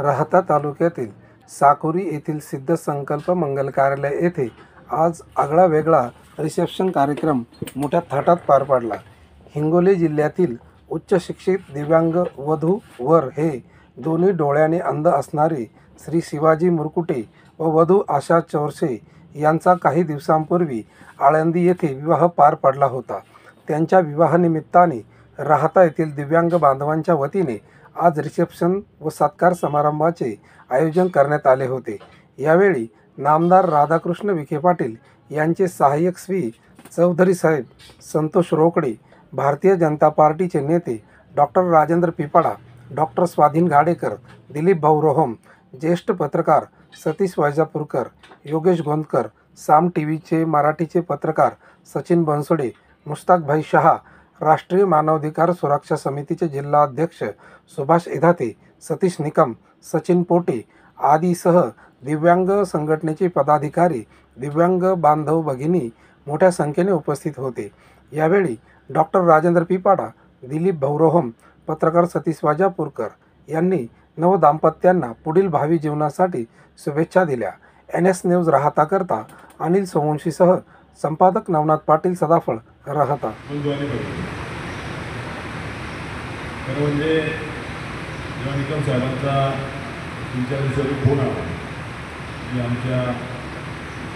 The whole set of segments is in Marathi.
राहता तालुक्यातील साकुरी येथील सिद्ध संकल्प मंगल कार्यालय येथे आज आगळा वेगळा रिसेप्शन कार्यक्रम मोठ्या थाटात पार पडला। हिंगोली जिल्ह्यातील उच्च शिक्षित दिव्यांग वधू वर हे दोन्ही डोळ्याने अंध असणारे श्री शिवाजी मुरकुटे व वधू आशा चौरसे यांचा काही दिवसांपूर्वी आळंदी येथे विवाह पार पडला होता। त्यांच्या विवाहानिमित्ताने राहता येथील दिव्यांग बांधवांच्या वतीने आज रिसेप्शन व सत्कार समारंभाचे आयोजन करण्यात आले होते। यावेळी नामदार राधाकृष्ण विखे पाटील यांचे सहाय्यक श्री चौधरी साहेब संतोष रोकडे, भारतीय जनता पार्टीचे नेते डॉक्टर राजेंद्र पिपाडा, डॉक्टर स्वाधीन गाडेकर, दिलीप भाऊ रोहम, ज्येष्ठ पत्रकार सतीश वैजापूरकर, योगेश गोंदकर, साम टीव्हीचे मराठीचे पत्रकार सचिन बनसोडे, मुश्ताक भाई शहा, राष्ट्रीय मानवाधिकार सुरक्षा समितीचे जिल्हा अध्यक्ष सुभाष इधाते, सतीश निकम, सचिन पोटे आदीसह दिव्यांग संघटनेचे पदाधिकारी, दिव्यांग बांधव भगिनी मोठ्या संख्येने उपस्थित होते। यावेळी डॉक्टर राजेंद्र पिपाडा, दिलीप भाऊ रोहम, पत्रकार सतीश वैजापूरकर यांनी नवदाम्पत्यांना पुढील भावी जीवनासाठी शुभेच्छा दिल्या। NS न्यूज राहताकरता अनिल सोमवंशीसह संपादक नवनाथ पाटील सदाफळ राहता। म्हणजे निकम साहेबांचा तुमच्या दिवसावर फोन आला की आमच्या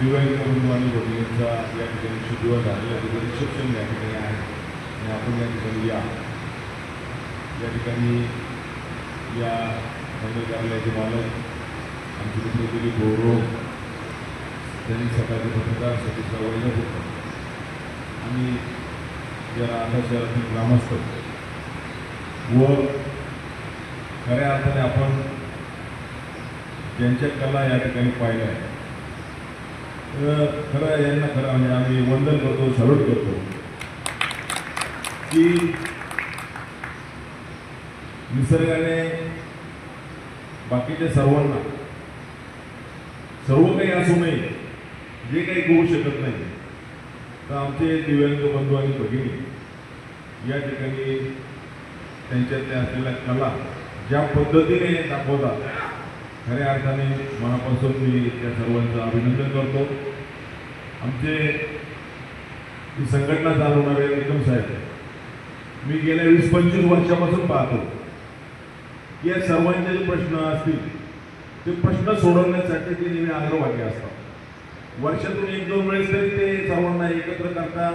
दिव्यांग बंधू आणि भगिनींचा या ठिकाणी शुभविवाह झालेला आहे, रिसेप्शन या ठिकाणी आहे आणि आपण या ठिकाणी या ठिकाणी या मंगल कार्यालयाचे मालक आमचे मित्र दिलीप भाऊ त्यांनी सकाळचे पत्रकार सतीश वैजापूरकर आणि या राहता शहरातील ग्रामस्थ व खऱ्या अर्थाने आपण ज्यांच्या कला या ठिकाणी पाहिल्या आहे खरं यांना खरं म्हणजे आम्ही वंदन करतो, सॅल्यूट करतो की निसर्गाने बाकीच्या सर्वांना सर्व काही असू नये, जे काही करू शकत नाही, तर आमचे दिव्यांग बंधू आणि भगिनी या ठिकाणी त्यांच्यातल्या असलेल्या कला ज्या पद्धतीने दाखवतात, खऱ्या अर्थाने मनापासून मी त्या सर्वांचं अभिनंदन करतो। आमचे ही संघटना चालवणारे निकम साहेब मी गेल्या 20-25 वर्षापासून पाहतो की या सर्वांचे जे प्रश्न असतील ते प्रश्न सोडवण्यासाठी ते नेहमी आग्रहवादी असतात। वर्षातून 1-2 वेळेस तरी ते सर्वांना एकत्र करतात।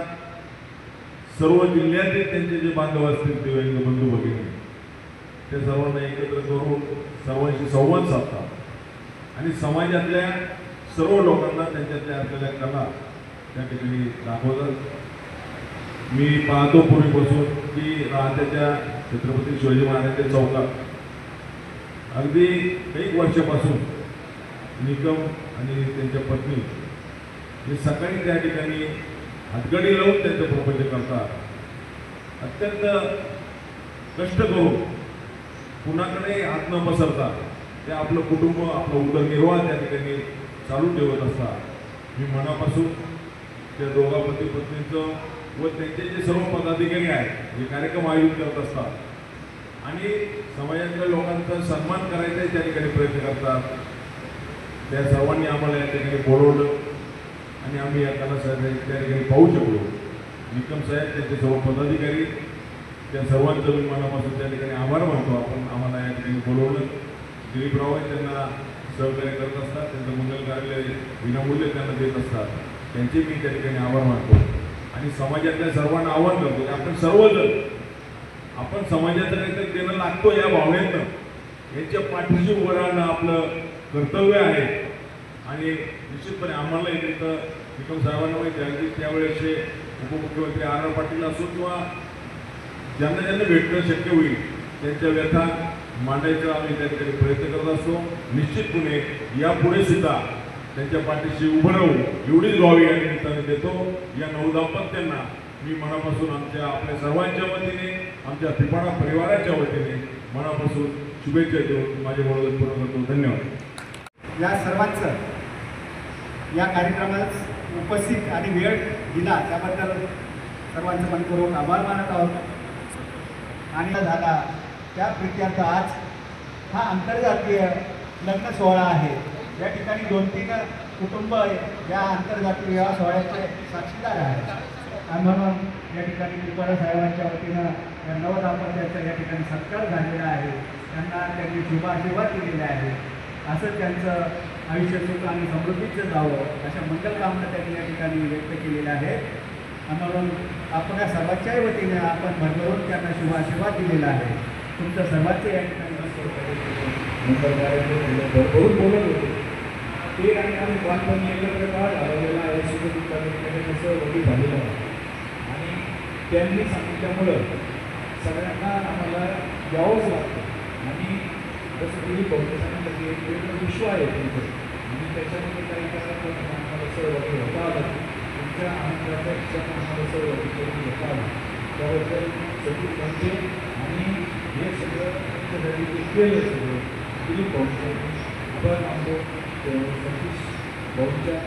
सर्व जिल्ह्यातील त्यांचे जे बांधव असतील दिव्यांग बंधू भगिनी ते सर्वांना एकत्र करून सर्वांशी संवाद साधतात आणि समाजातल्या सर्व लोकांना त्यांच्यातल्या असलेल्या कला त्या ठिकाणी दाखवतात। मी पाहतो पूर्वीपासून की राहत्याच्या छत्रपती शिवाजी महाराजांच्या चौकात अगदी काही वर्षापासून निकम आणि त्यांच्या पत्नी हे सकाळी त्या ठिकाणी हातगडी लावून त्यांचं प्रपंच करतात। अत्यंत कष्ट करून कुणाकडे हात न पसरता ते आपलं कुटुंब, आपला उदरनिर्वाह त्या ठिकाणी चालू ठेवत असतात। मी मनापासून त्या दोघा पती पत्नींचं व त्यांचे जे सर्व पदाधिकारी आहेत जे कार्यक्रम आयोजित करत असतात आणि समाजातल्या लोकांचा सन्मान करायचा त्या ठिकाणी प्रयत्न करतात, त्या सर्वांनी आम्हाला या ठिकाणी बोलवलं आणि आम्ही या कला साहेब त्या ठिकाणी पाहू शकलो। निकम साहेब, त्यांचे सर्व पदाधिकारी, त्या सर्वांचं मी मनापासून त्या ठिकाणी आभार मानतो। आपण आम्हाला या ठिकाणी बोलवलं, दिलीपराव त्यांना सहकार्य करत असतात, त्यांचं मंगल कार्यालय विनामूल्य त्यांना देत असतात, त्यांचे मी त्या ठिकाणी आभार मानतो आणि समाजातल्या सर्वांना आवाहन करतो की आपण सर्वजण आपण समाजाचं काहीतरी देणं लागतो या भावनेतनं यांच्या पाठीशी उभं राहणं आपलं कर्तव्य आहे आणि निश्चितपणे आम्हाला इथं निकम साहेबांना माहिती आहे की त्यावेळेसचे उपमुख्यमंत्री R.R. पाटील असो किंवा ज्यांना ज्यांना भेटणं शक्य होईल त्यांच्या व्यथा मांडायचा आम्ही त्या ठिकाणी प्रयत्न करत असतो। निश्चितपणे यापुढे सुद्धा त्यांच्या पाठीशी उभं राहू एवढीच ग्वाही या निमित्ताने देतो। या नवदाम्पत्यांना मी मनापासून आपल्या सर्वांच्या वतीने, आमच्या पिपाडा परिवाराच्या वतीने मनापासून शुभेच्छा देऊन माझे बोलणं पूर्ण करतो। धन्यवाद। या सर्वांचं या कार्यक्रमात उपस्थित आणि वेळ दिला त्याबद्दल सर्वांचं मनपूर्वक आभार मानत आहोत। आणि झाला त्या प्रीत्यर्थ आज हा आंतरजातीय लग्न सोहळा आहे. या ठिकाणी 2-3 कुटुंब या आंतरजातीय विवाह सोहळ्याचे साक्षीदार आहेत. आणि म्हणून या ठिकाणी कृपाळा साहेबांच्या वतीनं या नवदाम्पत्याचा या ठिकाणी सत्कार झालेला आहे. त्यांना त्यांनी शुभाशीर्वाद दिलेले आहे. असं त्यांचं आयुष्य सुख आणि समृद्धीचं जावं अशा मंगलकामना त्यांनी या ठिकाणी व्यक्त केलेल्या आहेत. आणि म्हणून आपल्या सर्वांच्याही वतीने आपण भरभरून त्यांना शुभाशीर्वाद दिलेला आहे. तुमचं सर्वांचं या ठिकाणी भरभरून बोलत होते ते आणि आम्ही बालपणी एकत्र काळ घालवलेला आहे. सुखदुःखाने कसं वडील झालेलं आहे आणि त्यांनी सांगितल्यामुळं सगळ्यांना आम्हाला यावंच लागतं. आणि जसं तुम्ही बघतो सांगितलं की एक वेगळं विश्व आहे तुमचं आणि त्याच्यामध्ये काही कारण आम्हाला सहभागी होता आलं. तुमच्या आनंदाच्या हिशोबाने आम्हाला सहभागी करून घेता आलं. त्याबद्दल सगळी म्हणते आणि हे सगळं तुमच्यासाठी ते केलं सगळं दिलीप भाऊंचं आपण आमचं सतीश भाऊंच्या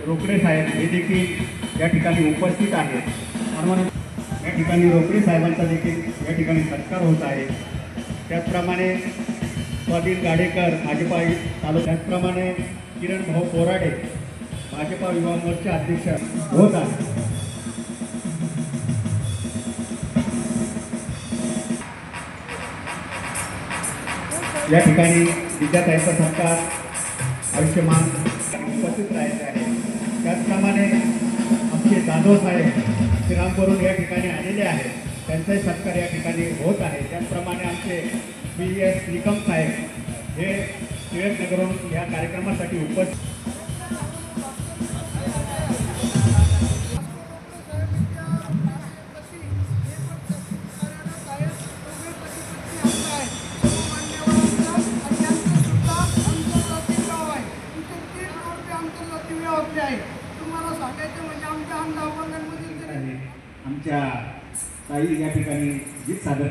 रोकडे साहेब हे देखील या ठिकाणी उपस्थित आहेत. आणि म्हणून या ठिकाणी रोकडे साहेबांचा देखील या ठिकाणी सत्कार होत आहे. त्याचप्रमाणे स्वाधीन गाडेकर भाजपा चालू, त्याचप्रमाणे किरण भाऊ बोराडे भाजपा युवा मोर्चा अध्यक्ष होत आहे. या ठिकाणी विद्याताईंचा सत्कार आयुष्यमान उपस्थित राहायचे आहे. त्याचप्रमाणे आमचे जाधव साहेब श्रीरामपूरहून या ठिकाणी आलेले आहेत. त्यांचाही सत्कार या ठिकाणी होत आहे. त्याचप्रमाणे आमचे BS निकम साहेब हे टिळकनगरहून या कार्यक्रमासाठी उपस्थित. तुम्हाला सांगायचं म्हणजे आमच्या अंदाजमध्ये आमच्या ताई या ठिकाणी गीत सादर